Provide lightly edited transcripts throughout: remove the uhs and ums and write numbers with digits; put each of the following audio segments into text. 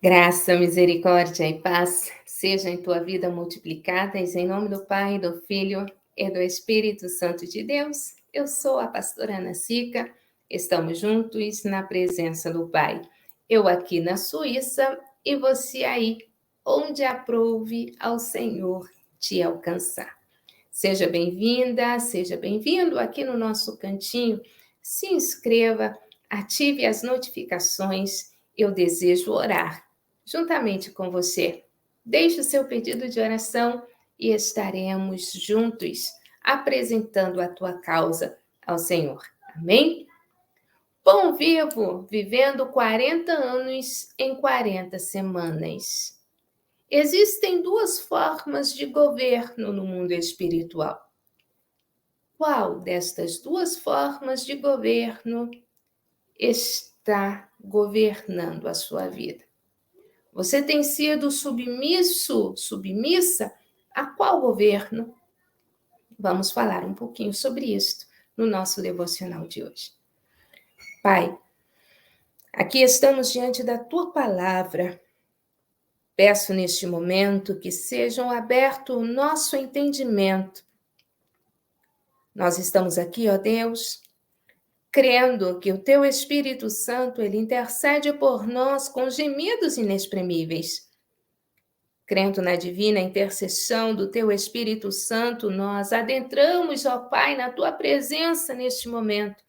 Graça, misericórdia e paz sejam em tua vida multiplicadas, em nome do Pai, do Filho e do Espírito Santo de Deus. Eu sou a pastora Ana Sica, estamos juntos na presença do Pai. Eu aqui na Suíça e você aí, onde aprouve ao Senhor te alcançar. Seja bem-vinda, seja bem-vindo aqui no nosso cantinho. Se inscreva, ative as notificações. Eu desejo orar juntamente com você. Deixe o seu pedido de oração e estaremos juntos apresentando a tua causa ao Senhor. Amém? Pão Vivo, vivendo 40 anos em 40 semanas. Existem duas formas de governo no mundo espiritual. Qual destas duas formas de governo está governando a sua vida? Você tem sido submisso, submissa a qual governo? Vamos falar um pouquinho sobre isso no nosso devocional de hoje. Pai, aqui estamos diante da tua palavra. Peço neste momento que sejam aberto o nosso entendimento. Nós estamos aqui, ó Deus, crendo que o teu Espírito Santo, ele intercede por nós com gemidos inexprimíveis. Crendo na divina intercessão do teu Espírito Santo, nós adentramos, ó Pai, na tua presença neste momento,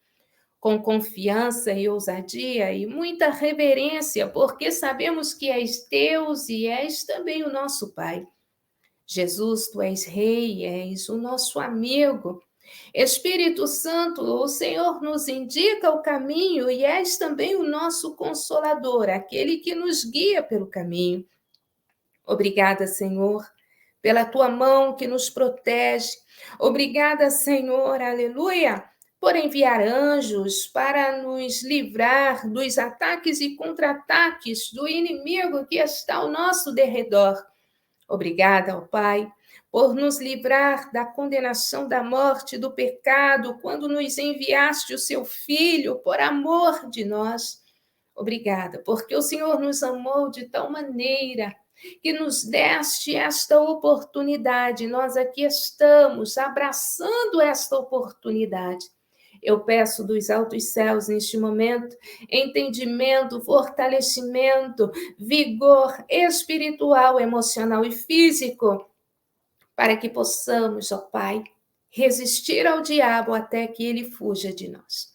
com confiança e ousadia e muita reverência, porque sabemos que és Deus e és também o nosso Pai. Jesus, tu és Rei, és o nosso amigo. Espírito Santo, o Senhor nos indica o caminho e és também o nosso consolador, aquele que nos guia pelo caminho. Obrigada, Senhor, pela tua mão que nos protege. Obrigada, Senhor, aleluia, por enviar anjos para nos livrar dos ataques e contra-ataques do inimigo que está ao nosso derredor. Obrigada, ó Pai, por nos livrar da condenação da morte, do pecado, quando nos enviaste o seu Filho por amor de nós. Obrigada, porque o Senhor nos amou de tal maneira que nos deste esta oportunidade. Nós aqui estamos abraçando esta oportunidade. Eu peço dos altos céus neste momento entendimento, fortalecimento, vigor espiritual, emocional e físico, para que possamos, ó Pai, resistir ao diabo até que ele fuja de nós.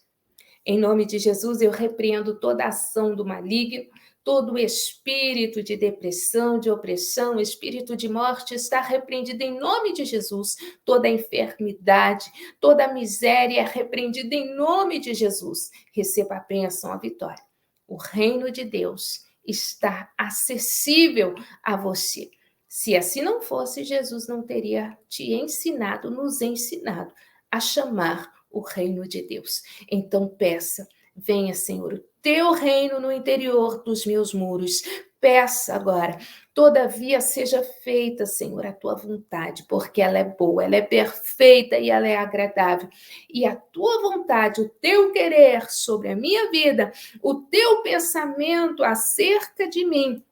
Em nome de Jesus, eu repreendo toda ação do maligno, todo espírito de depressão, de opressão, espírito de morte está repreendido em nome de Jesus. Toda enfermidade, toda miséria é repreendida em nome de Jesus. Receba a bênção, a vitória. O reino de Deus está acessível a você. Se assim não fosse, Jesus não teria te ensinado, nos ensinado a chamar o reino de Deus. Então peça, venha, Senhor, o teu reino no interior dos meus muros. Peça agora, todavia seja feita, Senhor, a tua vontade, porque ela é boa, ela é perfeita e ela é agradável. E a tua vontade, o teu querer sobre a minha vida, o teu pensamento acerca de mim,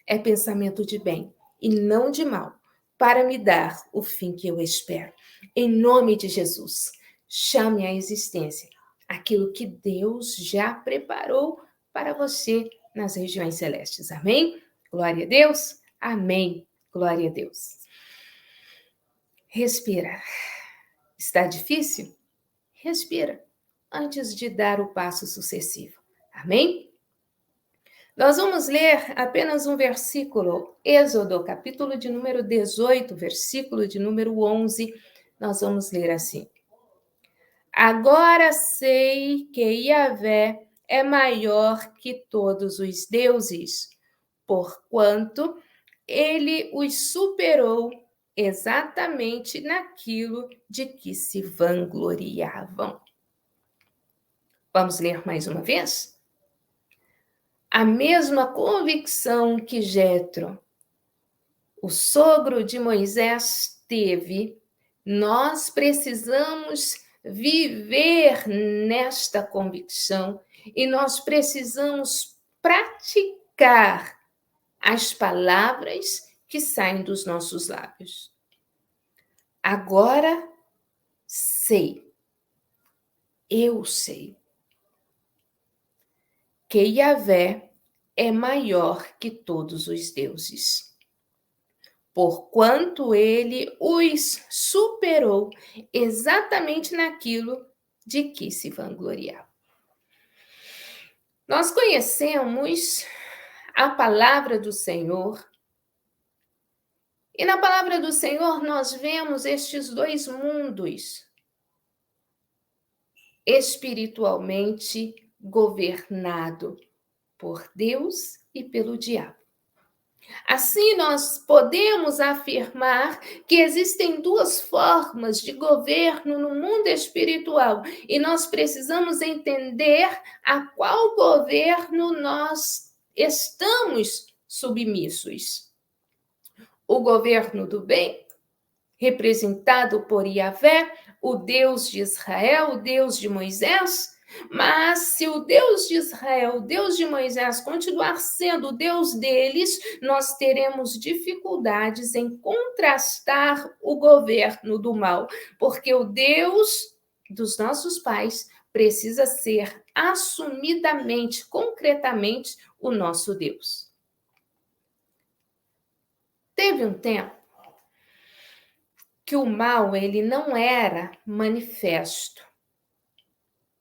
é pensamento de bem e não de mal, para me dar o fim que eu espero. Em nome de Jesus, chame à existência aquilo que Deus já preparou para você nas regiões celestes. Amém? Glória a Deus. Amém. Glória a Deus. Respira. Está difícil? Respira antes de dar o passo sucessivo. Amém? Nós vamos ler apenas um versículo, Êxodo, capítulo de número 18, versículo de número 11. Nós vamos ler assim: Agora sei que Yahvé é maior que todos os deuses, porquanto ele os superou exatamente naquilo de que se vangloriavam. Vamos ler mais uma vez? A mesma convicção que Jetro, o sogro de Moisés, teve, nós precisamos viver nesta convicção e nós precisamos praticar trocar as palavras que saem dos nossos lábios. Agora sei, eu sei, que Yahvé é maior que todos os deuses, porquanto ele os superou exatamente naquilo de que se vangloriava. Nós conhecemos a palavra do Senhor, e na palavra do Senhor nós vemos estes dois mundos espiritualmente governados por Deus e pelo diabo. Assim, nós podemos afirmar que existem duas formas de governo no mundo espiritual e nós precisamos entender a qual governo nós estamos submissos. O governo do bem, representado por Yahvé, o Deus de Israel, o Deus de Moisés. Mas se o Deus de Israel, o Deus de Moisés, continuar sendo o Deus deles, nós teremos dificuldades em contrastar o governo do mal, porque o Deus dos nossos pais precisa ser assumidamente, concretamente, o nosso Deus. Teve um tempo que o mal ele não era manifesto.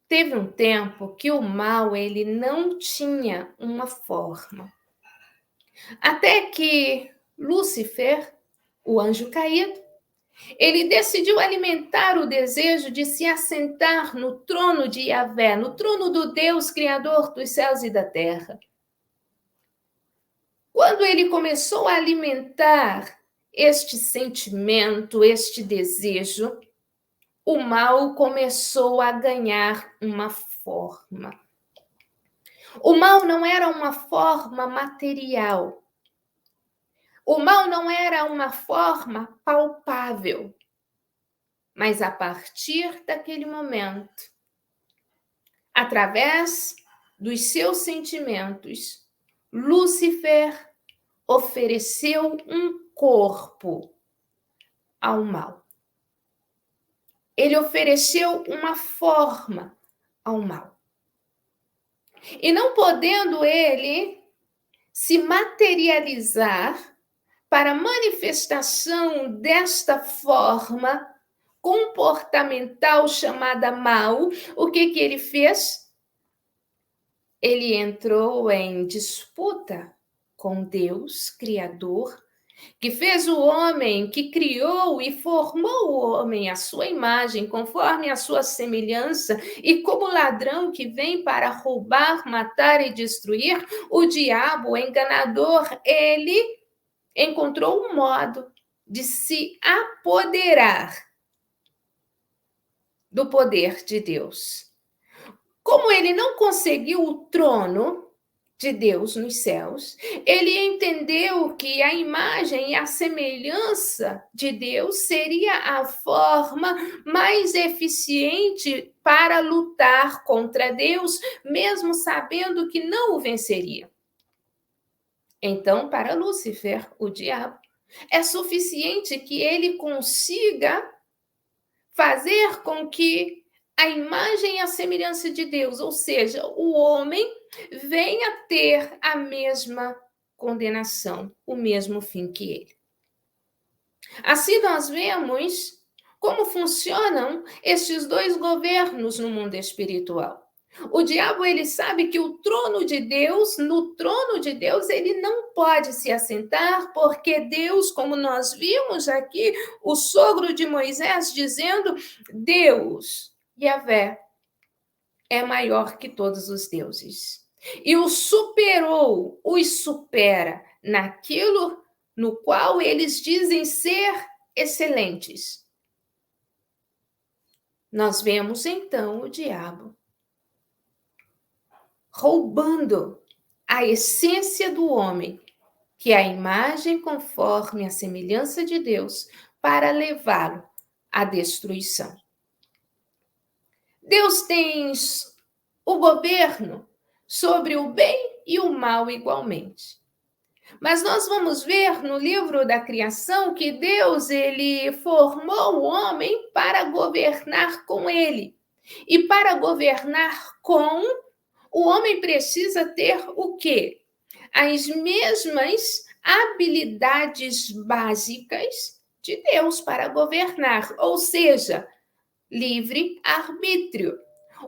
Teve um tempo que o mal ele não tinha uma forma. Até que Lúcifer, o anjo caído, ele decidiu alimentar o desejo de se assentar no trono de Yahvé, no trono do Deus Criador dos céus e da terra. Quando ele começou a alimentar este sentimento, este desejo, o mal começou a ganhar uma forma. O mal não era uma forma material. O mal não era uma forma palpável. Mas a partir daquele momento, através dos seus sentimentos, Lúcifer ofereceu um corpo ao mal. Ele ofereceu uma forma ao mal. E não podendo ele se materializar para a manifestação desta forma comportamental chamada mal, o que ele fez? Ele entrou em disputa com Deus, Criador, que fez o homem, que criou e formou o homem à sua imagem, conforme a sua semelhança, e como ladrão que vem para roubar, matar e destruir, o diabo, o enganador, ele encontrou um modo de se apoderar do poder de Deus. Como ele não conseguiu o trono de Deus nos céus, ele entendeu que a imagem e a semelhança de Deus seria a forma mais eficiente para lutar contra Deus, mesmo sabendo que não o venceria. Então, para Lúcifer, o diabo, é suficiente que ele consiga fazer com que a imagem e a semelhança de Deus, ou seja, o homem, venha ter a mesma condenação, o mesmo fim que ele. Assim nós vemos como funcionam estes dois governos no mundo espiritual. O diabo, ele sabe que o trono de Deus, no trono de Deus, ele não pode se assentar, porque Deus, como nós vimos aqui, o sogro de Moisés dizendo, Deus, Yahvé, é maior que todos os deuses. E o superou, os supera naquilo no qual eles dizem ser excelentes. Nós vemos então o diabo roubando a essência do homem, que é a imagem conforme a semelhança de Deus, para levá-lo à destruição. Deus tem o governo sobre o bem e o mal igualmente. Mas nós vamos ver no livro da criação que Deus ele formou o homem para governar com ele. E para governar com, o homem precisa ter o quê? As mesmas habilidades básicas de Deus para governar, ou seja, livre arbítrio.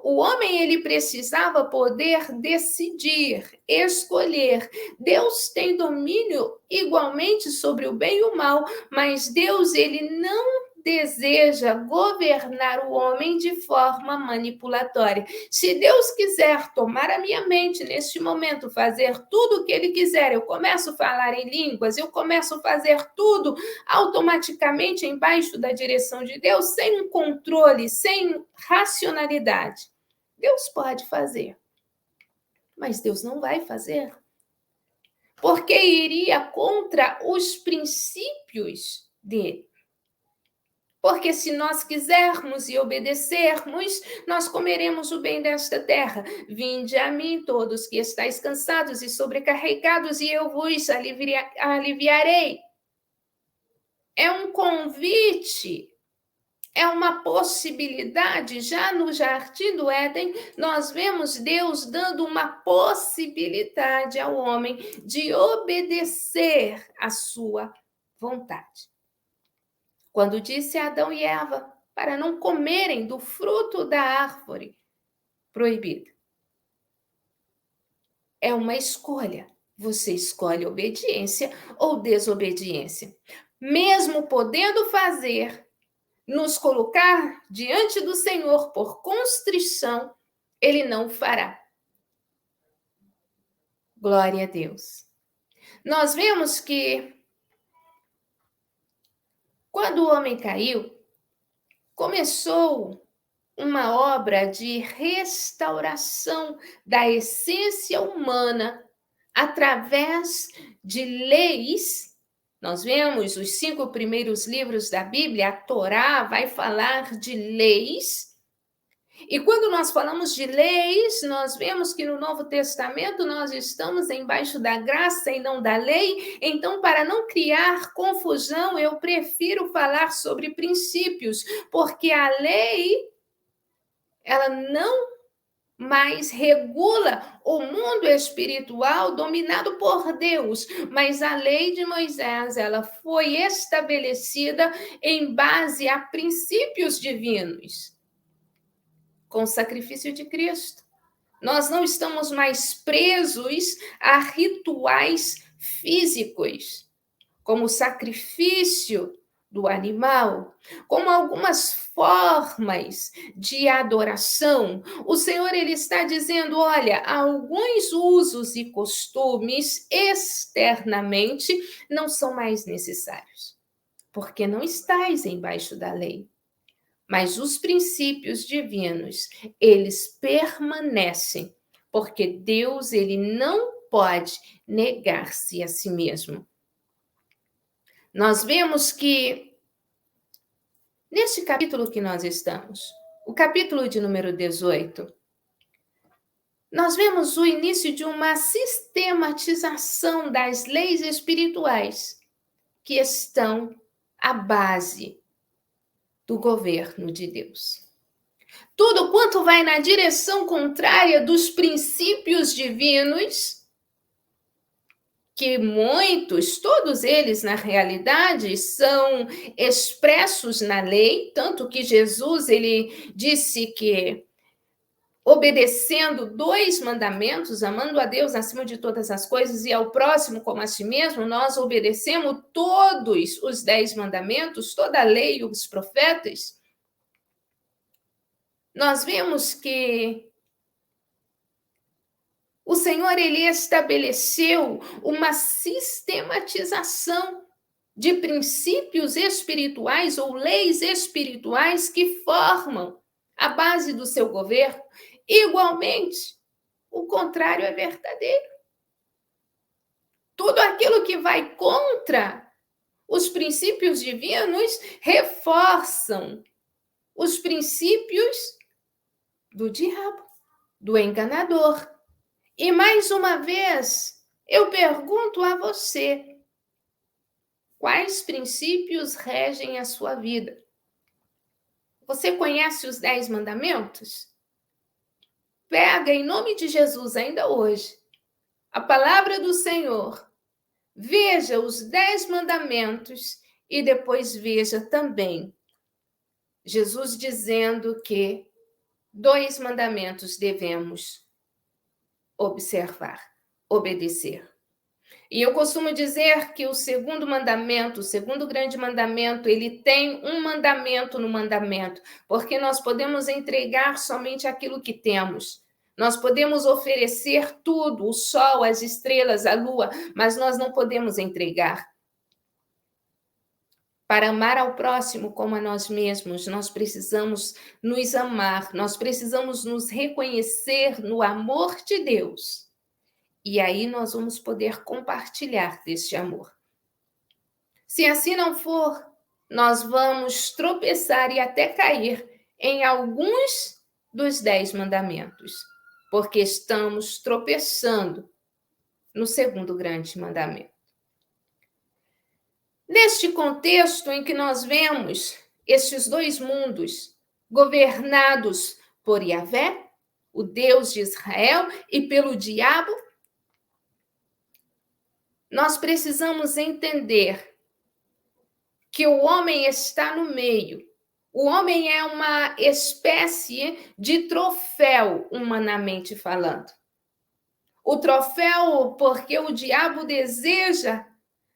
O homem ele precisava poder decidir, escolher. Deus tem domínio igualmente sobre o bem e o mal, mas Deus ele não deseja governar o homem de forma manipulatória. Se Deus quiser tomar a minha mente neste momento, fazer tudo o que ele quiser, eu começo a falar em línguas, eu começo a fazer tudo automaticamente embaixo da direção de Deus, sem um controle, sem racionalidade. Deus pode fazer, mas Deus não vai fazer, porque iria contra os princípios dele. Porque se nós quisermos e obedecermos, nós comeremos o bem desta terra. Vinde a mim todos que estáis cansados e sobrecarregados, e eu vos aliviarei. É um convite, é uma possibilidade. Já no Jardim do Éden, nós vemos Deus dando uma possibilidade ao homem de obedecer à sua vontade. Quando disse a Adão e Eva para não comerem do fruto da árvore proibida. É uma escolha. Você escolhe obediência ou desobediência. Mesmo podendo fazer, nos colocar diante do Senhor por constrição, ele não fará. Glória a Deus. Nós vemos que quando o homem caiu, começou uma obra de restauração da essência humana através de leis. Nós vemos os 5 primeiros livros da Bíblia, a Torá vai falar de leis. E quando nós falamos de leis, nós vemos que no Novo Testamento nós estamos embaixo da graça e não da lei. Então, para não criar confusão, eu prefiro falar sobre princípios, porque a lei, ela não mais regula o mundo espiritual dominado por Deus, mas a lei de Moisés, ela foi estabelecida em base a princípios divinos. Com o sacrifício de Cristo. Nós não estamos mais presos a rituais físicos, como o sacrifício do animal, como algumas formas de adoração. O Senhor ele está dizendo, olha, alguns usos e costumes externamente não são mais necessários, porque não estais embaixo da lei. Mas os princípios divinos, eles permanecem, porque Deus, ele não pode negar-se a si mesmo. Nós vemos que, neste capítulo que nós estamos, o capítulo de número 18, nós vemos o início de uma sistematização das leis espirituais que estão à base do governo de Deus. Tudo quanto vai na direção contrária dos princípios divinos, que muitos, todos eles na realidade são expressos na lei, tanto que Jesus ele disse que obedecendo 2 mandamentos, amando a Deus acima de todas as coisas e ao próximo como a si mesmo, nós obedecemos todos os 10 mandamentos, toda a lei e os profetas. Nós vemos que o Senhor ele estabeleceu uma sistematização de princípios espirituais ou leis espirituais que formam a base do seu governo. Igualmente, o contrário é verdadeiro. Tudo aquilo que vai contra os princípios divinos reforçam os princípios do diabo, do enganador. E mais uma vez, eu pergunto a você, quais princípios regem a sua vida? Você conhece os 10 mandamentos? Pega em nome de Jesus ainda hoje a palavra do Senhor. Veja os 10 mandamentos e depois veja também Jesus dizendo que 2 mandamentos devemos observar, obedecer. E eu costumo dizer que o segundo mandamento, o segundo grande mandamento, ele tem um mandamento no mandamento, porque nós podemos entregar somente aquilo que temos. Nós podemos oferecer tudo, o sol, as estrelas, a lua, mas nós não podemos entregar. Para amar ao próximo como a nós mesmos, nós precisamos nos amar, nós precisamos nos reconhecer no amor de Deus. E aí nós vamos poder compartilhar deste amor. Se assim não for, nós vamos tropeçar e até cair em alguns dos 10 mandamentos, porque estamos tropeçando no segundo grande mandamento. Neste contexto em que nós vemos estes 2 mundos governados por Yahvé, o Deus de Israel, e pelo diabo, nós precisamos entender que o homem está no meio. O homem é uma espécie de troféu, humanamente falando. O troféu porque o diabo deseja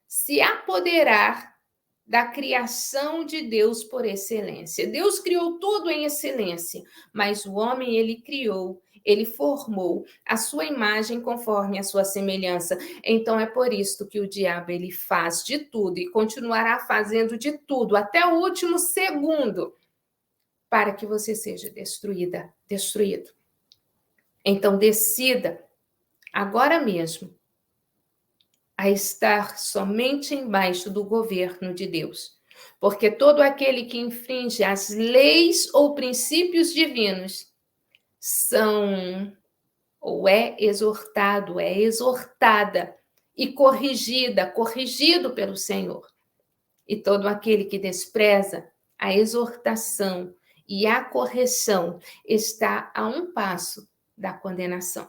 se apoderar da criação de Deus por excelência. Deus criou tudo em excelência, mas o homem ele criou, ele formou a sua imagem conforme a sua semelhança. Então é por isso que o diabo ele faz de tudo e continuará fazendo de tudo até o último segundo para que você seja destruído. Então decida agora mesmo a estar somente embaixo do governo de Deus. Porque todo aquele que infringe as leis ou princípios divinos são ou é exortado, é exortada e corrigido pelo Senhor. E todo aquele que despreza a exortação e a correção está a um passo da condenação.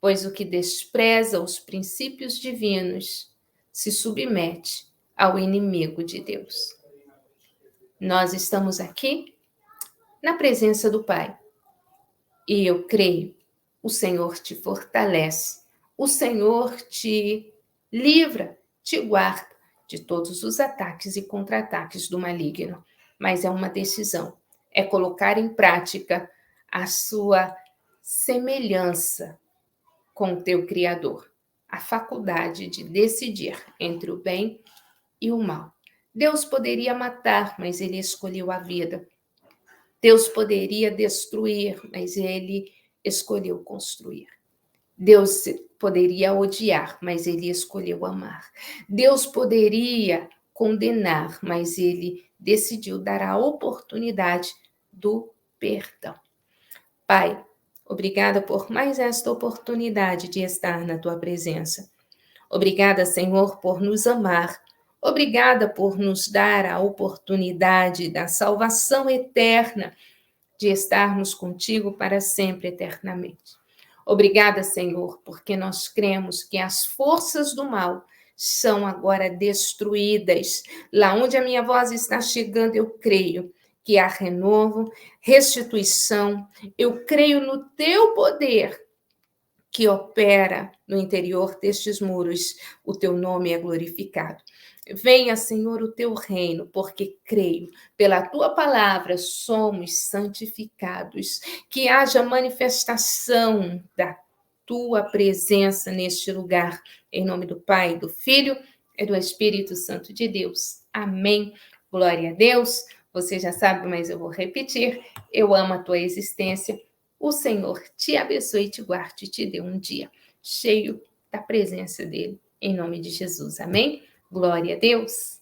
Pois o que despreza os princípios divinos se submete ao inimigo de Deus. Nós estamos aqui na presença do Pai. E eu creio, o Senhor te fortalece, o Senhor te livra, te guarda de todos os ataques e contra-ataques do maligno. Mas é uma decisão, é colocar em prática a sua semelhança com o teu Criador, a faculdade de decidir entre o bem e o mal. Deus poderia matar, mas ele escolheu a vida. Deus poderia destruir, mas ele escolheu construir. Deus poderia odiar, mas ele escolheu amar. Deus poderia condenar, mas ele decidiu dar a oportunidade do perdão. Pai, obrigada por mais esta oportunidade de estar na tua presença. Obrigada, Senhor, por nos amar. Obrigada por nos dar a oportunidade da salvação eterna, de estarmos contigo para sempre, eternamente. Obrigada, Senhor, porque nós cremos que as forças do mal são agora destruídas. Lá onde a minha voz está chegando, eu creio que há renovo, restituição. Eu creio no teu poder que opera no interior destes muros. O teu nome é glorificado. Venha, Senhor, o teu reino, porque creio, pela tua palavra somos santificados. Que haja manifestação da tua presença neste lugar. Em nome do Pai, do Filho e do Espírito Santo de Deus. Amém. Glória a Deus. Você já sabe, mas eu vou repetir. Eu amo a tua existência. O Senhor te abençoe, te guarde e te dê um dia cheio da presença dele. Em nome de Jesus. Amém. Glória a Deus.